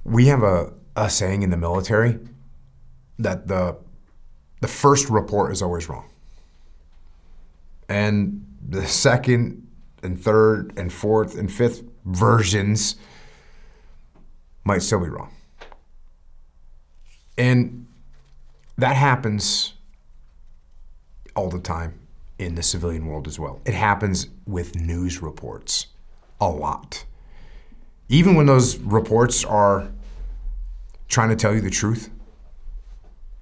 We have a saying in the military that the first report is always wrong. And the second and third and fourth and fifth versions might still be wrong. And that happens all the time in the civilian world as well. It happens with news reports a lot. Even when those reports are trying to tell you the truth,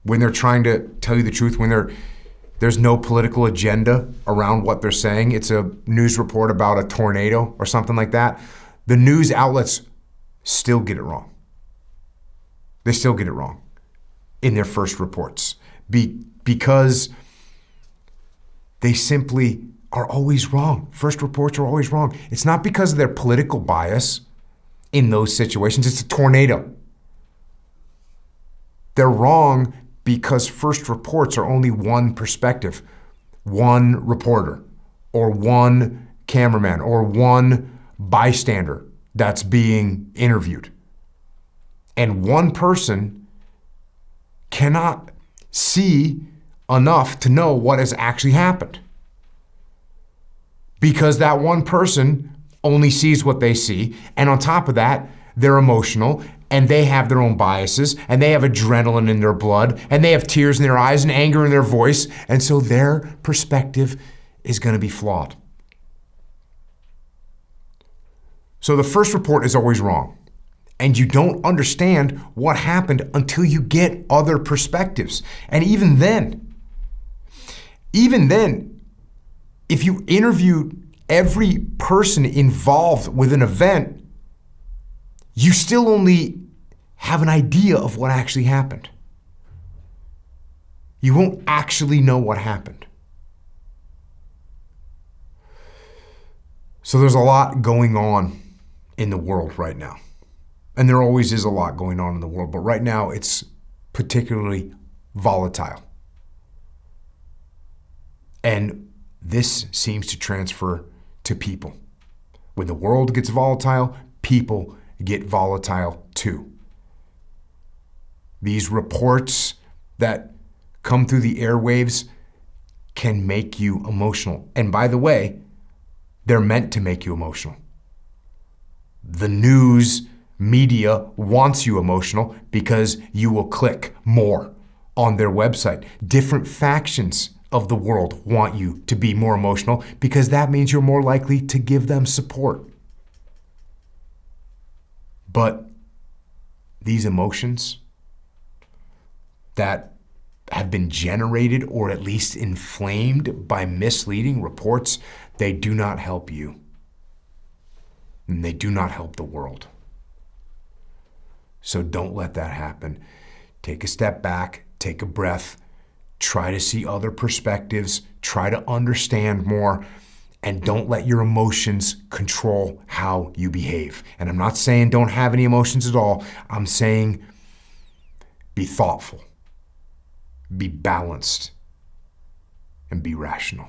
when they're trying to tell you the truth, when there's no political agenda around what they're saying, it's a news report about a tornado or something like that, the news outlets still get it wrong. They still get it wrong in their first reports because they simply are always wrong. First reports are always wrong. It's not because of their political bias in those situations. It's a tornado. They're wrong because first reports are only one perspective, one reporter, or one cameraman, or one bystander that's being interviewed. And one person cannot see enough to know what has actually happened. Because that one person only sees what they see, and on top of that, they're emotional, and they have their own biases, and they have adrenaline in their blood, and they have tears in their eyes and anger in their voice, and so their perspective is going to be flawed. So the first report is always wrong, and you don't understand what happened until you get other perspectives. And even then, if you interview every person involved with an event, you still only have an idea of what actually happened. You won't actually know what happened. So there's a lot going on in the world right now. And there always is a lot going on in the world, but right now it's particularly volatile. And this seems to transfer to people. When the world gets volatile, people get volatile too. These reports that come through the airwaves can make you emotional. And by the way, they're meant to make you emotional. The news media wants you emotional because you will click more on their website. Different factions of the world want you to be more emotional because that means you're more likely to give them support. But these emotions that have been generated or at least inflamed by misleading reports, they do not help you. And they do not help the world. So don't let that happen. Take a step back, take a breath, try to see other perspectives, try to understand more, and don't let your emotions control how you behave. And I'm not saying don't have any emotions at all. I'm saying be thoughtful, be balanced, and be rational.